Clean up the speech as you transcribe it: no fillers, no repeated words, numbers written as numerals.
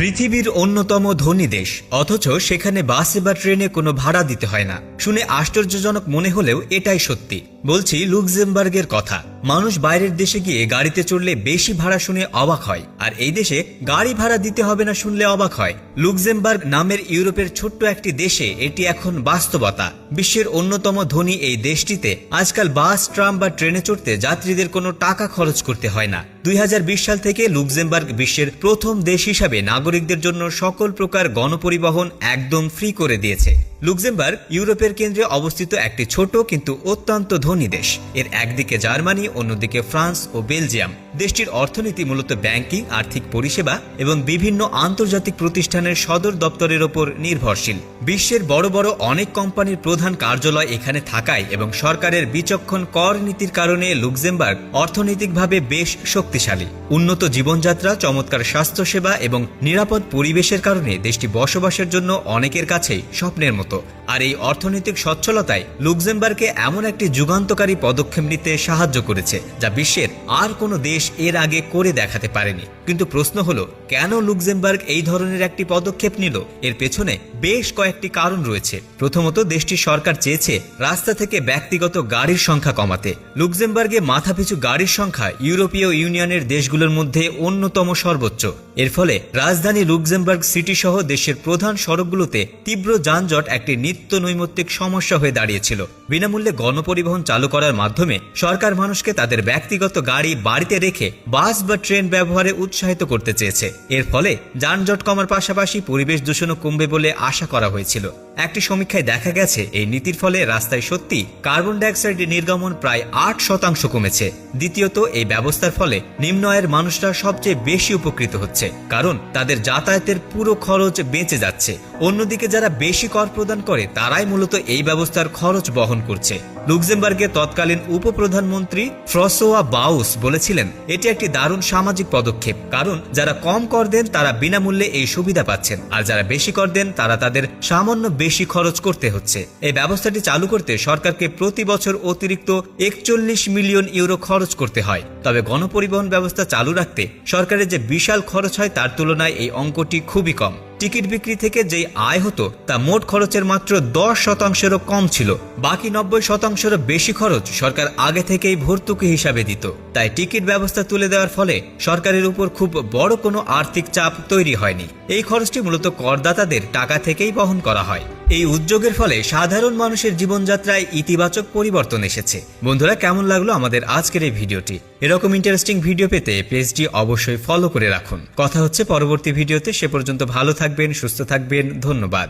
পৃথিবীর অন্যতম ধনী দেশ, অথচ সেখানে বাসে বা ট্রেনে কোনো ভাড়া দিতে হয় না। শুনে আশ্চর্যজনক মনে হলেও এটাই সত্যি। বলছি লুক্সেমবার্গের কথা। মানুষ বাইরের দেশে গিয়ে গাড়িতে চড়লে বেশি ভাড়া শুনে অবাক হয়, আর এই দেশে গাড়ি ভাড়া দিতে হবে না শুনলে অবাক হয়। লুক্সেমবার্গ নামের ইউরোপের ছোট্ট একটি দেশে এটি এখন বাস্তবতা। বিশ্বের অন্যতম ধনী এই দেশটিতে আজকাল বাস, ট্রাম বা ট্রেনে চড়তে যাত্রীদের কোনো টাকা খরচ করতে হয় না। 2020 সাল থেকে লুক্সেমবার্গ বিশ্বের প্রথম দেশ হিসাবে নাগরিকদের জন্য সকল প্রকার গণপরিবহন একদম ফ্রি করে দিয়েছে। লুক্সেমবার্গ ইউরোপের কেন্দ্রে অবস্থিত একটি ছোট কিন্তু অত্যন্ত ধনী দেশ। এর একদিকে জার্মানি, অন্যদিকে ফ্রান্স ও বেলজিয়াম। দেশটির অর্থনীতি মূলত ব্যাংকিং, আর্থিক পরিষেবা এবং বিভিন্ন আন্তর্জাতিক প্রতিষ্ঠানের সদর দপ্তরের ওপর নির্ভরশীল। বিশ্বের বড় বড় অনেক কোম্পানির প্রধান কার্যালয় এখানে থাকায় এবং সরকারের বিচক্ষণ কর নীতির কারণে লুক্সেমবার্গ অর্থনৈতিকভাবে বেশ শক্তিশালী। উন্নত জীবনযাত্রা, চমৎকার স্বাস্থ্যসেবা এবং নিরাপদ পরিবেশের কারণে দেশটি বসবাসের জন্য অনেকের কাছেই স্বপ্নের মতো। আর এই অর্থনৈতিক সচ্ছলতায় লুক্সেমবার্গকে এমন একটি যুগান্তকারী পদক্ষেপ নিতে সাহায্য করেছে যা বিশ্বের আর কোনো দেশ এর আগে করে দেখাতে পারেনি। কিন্তু প্রশ্ন হলো, কেন লুক্সেমবার্গ এই ধরনের একটি পদক্ষেপ নিল? এর পেছনে বেশ কয়েকটি কারণ রয়েছে। প্রথমত, দেশটির সরকার চেয়েছে রাস্তা থেকে ব্যক্তিগত গাড়ির সংখ্যা কমাতে। লুক্সেমবার্গে মাথাপিছু গাড়ির সংখ্যা ইউরোপীয় ইউনিয়নের দেশগুলোর মধ্যে অন্যতম সর্বোচ্চ। এর ফলে রাজধানী লুক্সেমবার্গ সিটি সহ দেশের প্রধান সড়কগুলোতে তীব্র যানজট একটি নিত্য নৈমিত্তিক সমস্যা হয়ে দাঁড়িয়েছিল। বিনামূল্যে গণপরিবহন চালু করার মাধ্যমে সরকার মানুষকে তাদের ব্যক্তিগত গাড়ি বাড়িতে রেখে বাস বা ট্রেন ব্যবহারে উৎসাহিত করতে চেয়েছে। এর ফলে যানজট কমার পাশাপাশি পরিবেশ দূষণও কমবে বলে আশা করা হয়েছিল। একটি সমীক্ষায় দেখা গেছে এই নীতির ফলে রাস্তায় সত্যি কার্বন ডাইঅক্সাইড নির্গমন প্রায় 8% কমেছে। দ্বিতীয়ত, এই ব্যবস্থার ফলে নিম্ন আয়ের মানুষরা সবচেয়ে বেশি উপকৃত হচ্ছে, কারণ তাদের যাতায়াতের পুরো খরচ বেঁচে যাচ্ছে। অন্যদিকে যারা বেশি কর প্রদান করে তারাই মূলত এই ব্যবস্থার খরচ বহন করছে। লুক্সেমবার্গের তৎকালীন উপপ্রধানমন্ত্রী ফ্রঁসোয়া বাউস বলেছিলেন, এটি একটি দারুণ সামাজিক পদক্ষেপ, কারণ যারা কম কর দেন তারা বিনামূল্যে এই সুবিধা পাচ্ছেন, আর যারা বেশি কর দেন তারা তাদের সামান্য বেশি খরচ করতে হচ্ছে। এই ব্যবস্থাটি চালু করতে সরকারকে প্রতি বছর অতিরিক্ত 41 মিলিয়ন ইউরো খরচ করতে হয়। তবে গণপরিবহন ব্যবস্থা চালু রাখতে সরকারের যে বিশাল খরচ হয় তার তুলনায় এই অঙ্কটি খুবই কম। টিকিট বিক্রি থেকে যেই আয় হতো তা মোট খরচের মাত্র 10%-এরও কম ছিল। বাকি 90%-এরও বেশি খরচ সরকার আগে থেকেই ভর্তুকি হিসাবে দিত। তাই টিকিট ব্যবস্থা তুলে দেওয়ার ফলে সরকারের উপর খুব বড় কোনো আর্থিক চাপ তৈরি হয়নি। এই খরচটি মূলত করদাতাদের টাকা থেকেই বহন করা হয়। এই উদ্যোগের ফলে সাধারণ মানুষের জীবনযাত্রায় ইতিবাচক পরিবর্তন এসেছে। বন্ধুরা, কেমন লাগলো আমাদের আজকের এই ভিডিওটি? এরকম ইন্টারেস্টিং ভিডিও পেতে পেজটি অবশ্যই ফলো করে রাখুন। কথা হচ্ছে পরবর্তী ভিডিওতে। সে পর্যন্ত ভালো থাকবেন, সুস্থ থাকবেন। ধন্যবাদ।